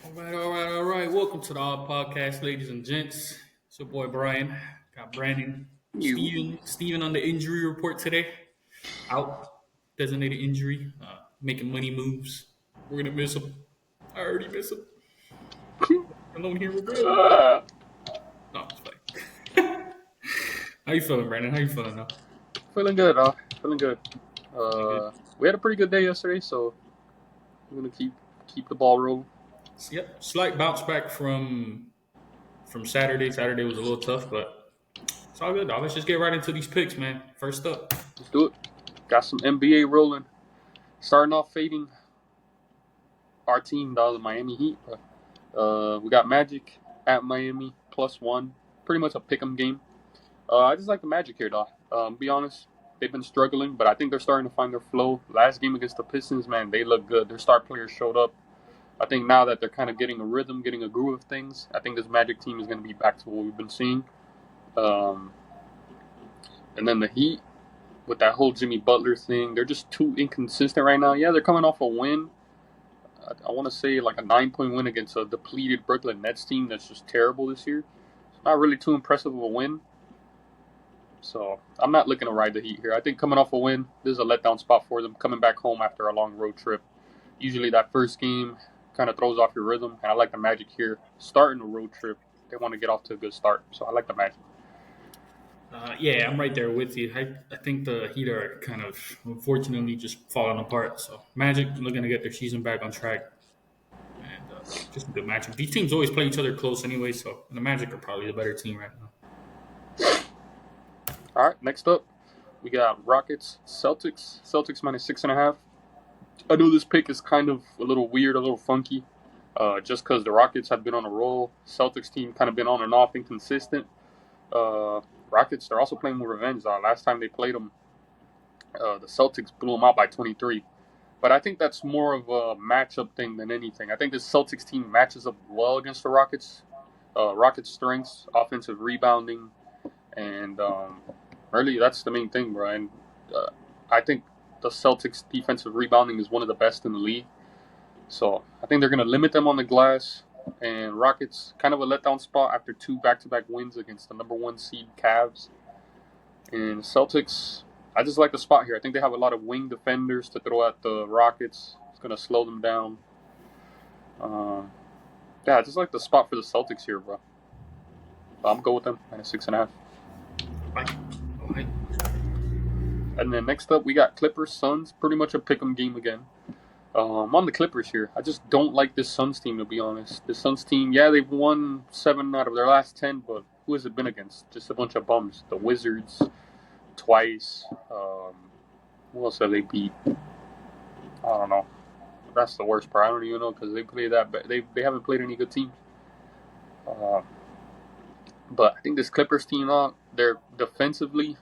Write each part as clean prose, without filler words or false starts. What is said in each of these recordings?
All right. Welcome to the Odd Podcast, ladies and gents. It's your boy Brian. Got Brandon, You. Steven on the injury report today. Out, designated injury, making money moves. We're gonna miss him. I already miss him. Alone here with Brandon. No, it's fine. How you feeling, Brandon? How you feeling now? Feeling good, feeling good. Feeling good. We had a pretty good day yesterday, so we're gonna keep the ball rolling. Yep. Slight bounce back from Saturday. Saturday was a little tough, but it's all good, dog. Let's just get right into these picks, man. First up. Let's do it. Got some NBA rolling. Starting off fading our team, dog, the Miami Heat. We got Magic at Miami +1. Pretty much a pick'em game. I just like the Magic here, dog. Be honest, they've been struggling, but I think they're starting to find their flow. Last game against the Pistons, man, they look good. Their star players showed up. I think now that they're kind of getting a rhythm, getting a groove of things, I think this Magic team is going to be back to what we've been seeing. Um, and then the Heat, with that whole Jimmy Butler thing, they're just too inconsistent right now. Yeah, they're coming off a win. I want to say like a 9-point win against a depleted Brooklyn Nets team that's just terrible this year. It's not really too impressive of a win. So I'm not looking to ride the Heat here. I think coming off a win, this is a letdown spot for them, coming back home after a long road trip. Usually that first game kind of throws off your rhythm, and I like the Magic here. Starting a road trip, they want to get off to a good start, so I like the Magic. Yeah, I'm right there with you. I think the Heat are kind of unfortunately just falling apart. So Magic looking to get their season back on track, and just a good matchup. These teams always play each other close anyway, so the Magic are probably the better team right now. All right, next up, we got Rockets, Celtics. Celtics -6.5. I know this pick is kind of a little weird, a little funky, just because the Rockets have been on a roll. Celtics team kind of been on and off, inconsistent. Rockets, they're also playing with revenge. Last time they played them, the Celtics blew them out by 23. But I think that's more of a matchup thing than anything. I think this Celtics team matches up well against the Rockets. Rockets' strengths, offensive rebounding, and really that's the main thing, Brian. I think the Celtics' defensive rebounding is one of the best in the league. So I think they're going to limit them on the glass. And Rockets, kind of a letdown spot after two back-to-back wins against the number one seed Cavs. And Celtics, I just like the spot here. I think they have a lot of wing defenders to throw at the Rockets. It's going to slow them down. Yeah, I just like the spot for the Celtics here, bro. I'm going with them, -6.5. Right. All right. And then next up, we got Clippers, Suns. Pretty much a pick'em game again. I'm on the Clippers here. I just don't like this Suns team, to be honest. The Suns team, yeah, they've won 7 out of their last 10, but who has it been against? Just a bunch of bums. The Wizards, twice. Who else have they beat? I don't know. That's the worst part. I don't even know because they play that. But they haven't played any good teams. But I think this Clippers team, they're defensively,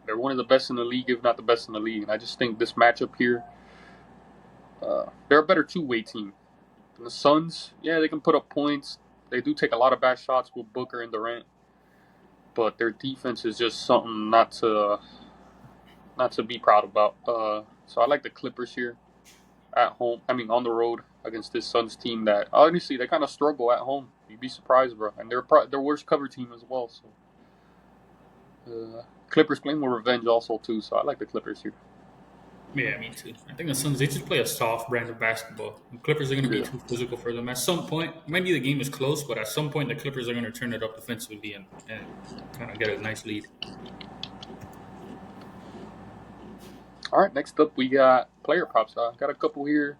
they're one of the best in the league, if not the best in the league. And I just think this matchup here, they're a better two-way team. And the Suns, yeah, they can put up points. They do take a lot of bad shots with Booker and Durant, but their defense is just something not to be proud about. So I like the Clippers here at home. I mean, on the road against this Suns team that honestly they kind of struggle at home. You'd be surprised, bro. And they're their worst cover team as well. So Clippers playing with revenge also too. So I like the Clippers here. Yeah, me too. I think the Suns they just play a soft brand of basketball. The Clippers are going to be Yeah. too physical for them. At some point, maybe the game is close, but at some point the Clippers are going to turn it up defensively and kind of get a nice lead. All right, next up we got player props. Got a couple here.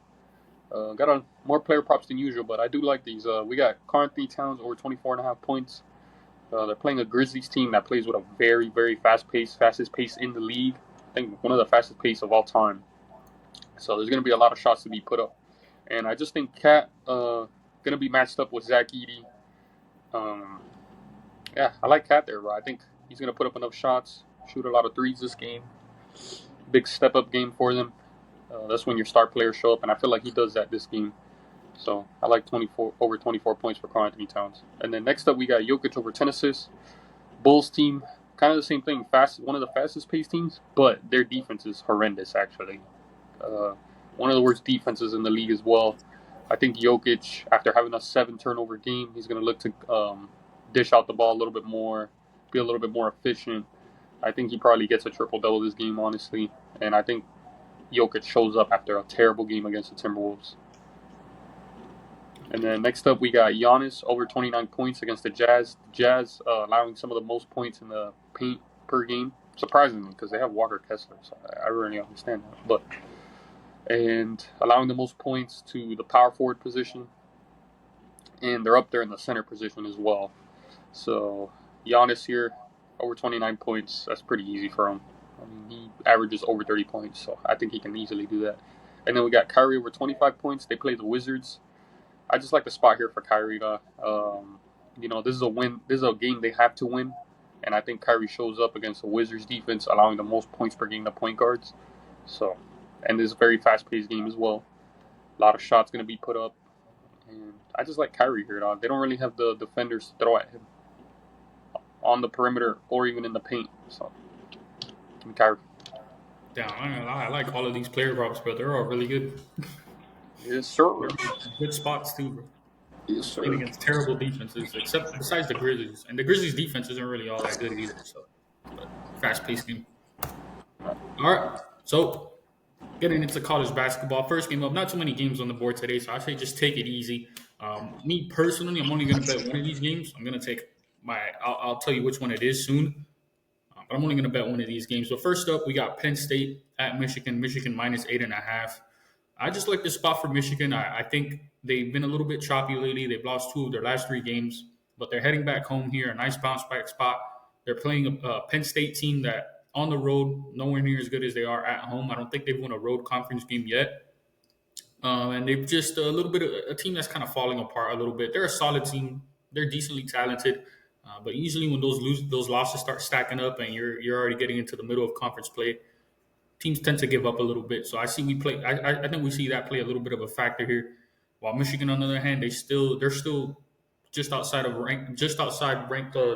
Got on more player props than usual, but I do like these. We got Karl-Anthony Towns over 24.5 points. They're playing a Grizzlies team that plays with a very, very fastest pace in the league. I think one of the fastest pace of all time. So there's going to be a lot of shots to be put up. And I just think Cat going to be matched up with Zach Edey. Yeah, I like Cat there, bro. I think he's going to put up enough shots, shoot a lot of threes this game. Big step-up game for them. That's when your star players show up, and I feel like he does that this game. So I like over 24 points for Karl-Anthony Towns. And then next up, we got Jokic over 10 assists. Bulls team, kind of the same thing. One of the fastest paced teams, but their defense is horrendous, actually. One of the worst defenses in the league as well. I think Jokic, after having a 7 turnover game, he's going to look to dish out the ball a little bit more, be a little bit more efficient. I think he probably gets a triple-double this game, honestly. And I think Jokic shows up after a terrible game against the Timberwolves. And then next up, we got Giannis over 29 points against the Jazz. The Jazz allowing some of the most points in the paint per game, surprisingly, because they have Walker Kessler. So I really understand that. And allowing the most points to the power forward position. And they're up there in the center position as well. So Giannis here, over 29 points. That's pretty easy for him. I mean, he averages over 30 points, so I think he can easily do that. And then we got Kyrie over 25 points. They play the Wizards. I just like the spot here for Kyrie. This is a win. This is a game they have to win, and I think Kyrie shows up against the Wizards defense, allowing the most points per game to point guards. So, and this is a very fast-paced game as well. A lot of shots going to be put up, and I just like Kyrie here, dog. They don't really have the defenders to throw at him on the perimeter or even in the paint. So, give me Kyrie. Damn, I like all of these player props, but they're all really good. Yes, sir. Good spots too, bro. Yes, sir. Playing against terrible defenses, except besides the Grizzlies, and the Grizzlies' defense isn't really all that good either. So, fast-paced game. All right, so getting into college basketball, first game up. Not too many games on the board today, so I say just take it easy. Me personally, I'm only going to bet one of these games. I'm going to take I'll tell you which one it is soon. But I'm only going to bet one of these games. So first up, we got Penn State at Michigan. Michigan minus 8.5. I just like this spot for Michigan. I think they've been a little bit choppy lately. They've lost 2 of their last 3 games, but they're heading back home here. A nice bounce back spot. They're playing a Penn State team that on the road, nowhere near as good as they are at home. I don't think they've won a road conference game yet. And they've just a little bit of a team that's kind of falling apart a little bit. They're a solid team. They're decently talented. But usually when those losses start stacking up and you're already getting into the middle of conference play, teams tend to give up a little bit. So I think we see that play a little bit of a factor here. While Michigan, on the other hand, they're still just outside ranked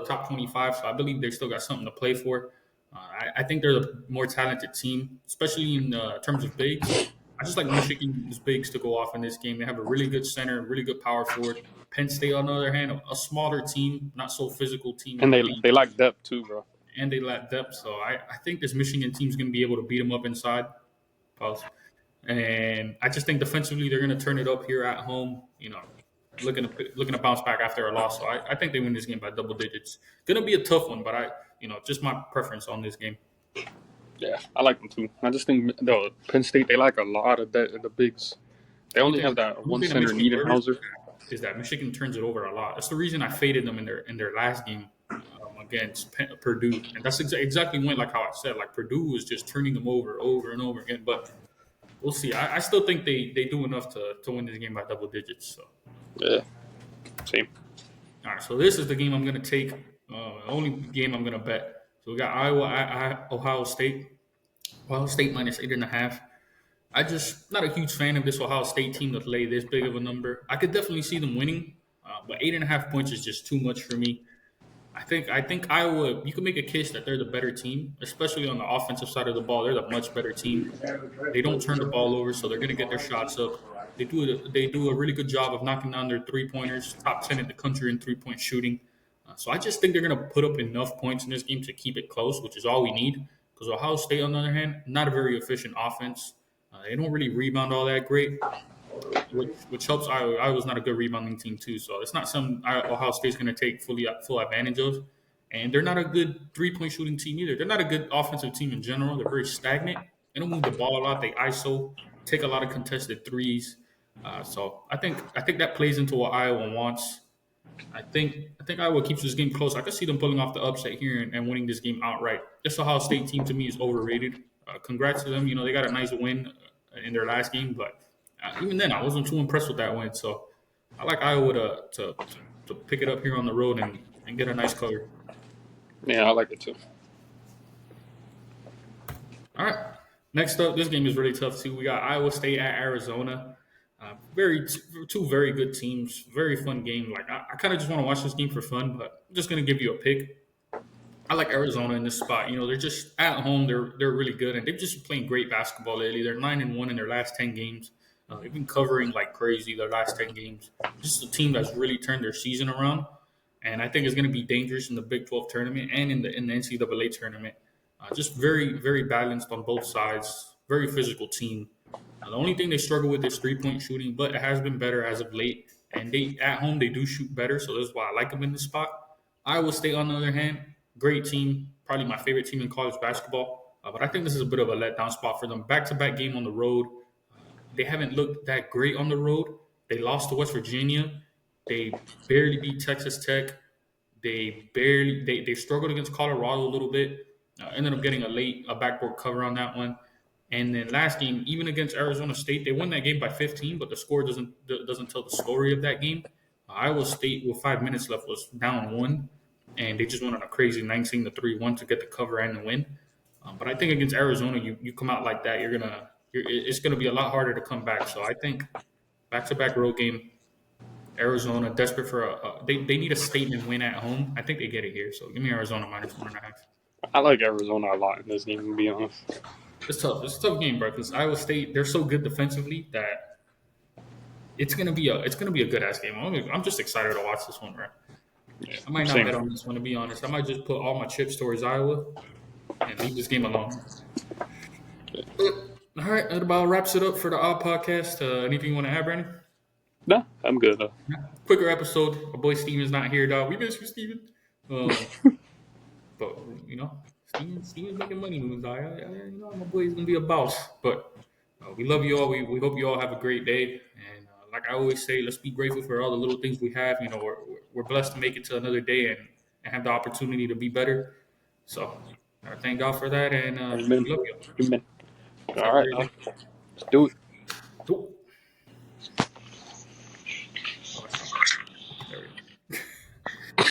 top 25. So I believe they still got something to play for. I think they're the more talented team, especially in terms of bigs. I just like Michigan's bigs to go off in this game. They have a really good center, really good power forward. Penn State, on the other hand, a smaller team, not so physical team. And they lack depth too, bro. And they lack depth. So I think this Michigan team is going to be able to beat them up inside. Pause. And I just think defensively they're going to turn it up here at home. Looking to bounce back after a loss. So I think they win this game by double digits. Going to be a tough one, but just my preference on this game. Yeah, I like them too. I just think the Penn State, they like a lot of the bigs. They only have that one center, Niederhauser. Is that Michigan turns it over a lot. That's the reason I faded them in their last game against Purdue. And that's exactly like how I said. Like Purdue was just turning them over and over again. But we'll see. I still think they do enough to win this game by double digits. So. Yeah, same. All right, so this is the game I'm going to take. Only game I'm going to bet. So we got Iowa, Ohio State. Ohio State minus 8.5. I just not a huge fan of this Ohio State team to lay this big of a number. I could definitely see them winning, but 8.5 points is just too much for me. I think Iowa. You can make a case that they're the better team, especially on the offensive side of the ball. They're the much better team. They don't turn the ball over, so they're going to get their shots up. They do a really good job of knocking down their 3-pointers, top 10 in the country in 3-point shooting. So I just think they're going to put up enough points in this game to keep it close, which is all we need. Because Ohio State, on the other hand, not a very efficient offense. They don't really rebound all that great, which helps Iowa. Iowa's not a good rebounding team too, so it's not something Ohio State's going to take full advantage of. And they're not a good 3-point shooting team either. They're not a good offensive team in general. They're very stagnant. They don't move the ball a lot. They ISO, take a lot of contested threes. So I think that plays into what Iowa wants. I think Iowa keeps this game close. I could see them pulling off the upset here and winning this game outright. This Ohio State team to me is overrated. Congrats to them. They got a nice win in their last game, but even then, I wasn't too impressed with that win. So I like Iowa to pick it up here on the road and get a nice cover. Yeah, I like it too. All right. Next up, this game is really tough too. We got Iowa State at Arizona. Two very good teams. Very fun game. Like I kind of just want to watch this game for fun, but I'm just gonna give you a pick. I like Arizona in this spot. They're just at home. They're really good, and they've just been playing great basketball lately. They're 9-1 in their last 10 games. They've been covering like crazy the last 10 games. Just a team that's really turned their season around. And I think it's going to be dangerous in the Big 12 tournament and in the NCAA tournament. Just very, very balanced on both sides. Very physical team. The only thing they struggle with is 3-point shooting, but it has been better as of late. And they at home they do shoot better, so that's why I like them in this spot. Iowa State, on the other hand, great team, probably my favorite team in college basketball. But I think this is a bit of a letdown spot for them. Back-to-back game on the road. They haven't looked that great on the road. They lost to West Virginia. They barely beat Texas Tech. They struggled against Colorado a little bit. Ended up getting a backboard cover on that one. And then last game, even against Arizona State, they won that game by 15, but the score doesn't tell the story of that game. Iowa State, with 5 minutes left, was down one, and they just went on a crazy 19-3 to get the cover and the win. But I think against Arizona, you come out like that, it's gonna be a lot harder to come back. So I think back-to-back road game, Arizona desperate for they need a statement win at home. I think they get it here. So give me Arizona -1.5. I like Arizona a lot in this game, to be honest. It's tough. It's a tough game, bro. Because Iowa State, they're so good defensively that it's gonna be a good ass game. I'm just excited to watch this one, bro. Yeah, I might not same. bet on this one, to be honest. I might just put all my chips towards Iowa and leave this game alone. All right, that about wraps it up for the Odd Podcast. Anything you want to add, Brandon? No, I'm good. Quicker episode. My boy Steven's not here, dog. We miss you, Steven. But Steven's making money moves. My boy's gonna be a boss. But we love you all. We hope you all have a great day. And like I always say, let's be grateful for all the little things we have. We're blessed to make it to another day and have the opportunity to be better. So thank God for that. And we love you. Amen. All right, let's do it.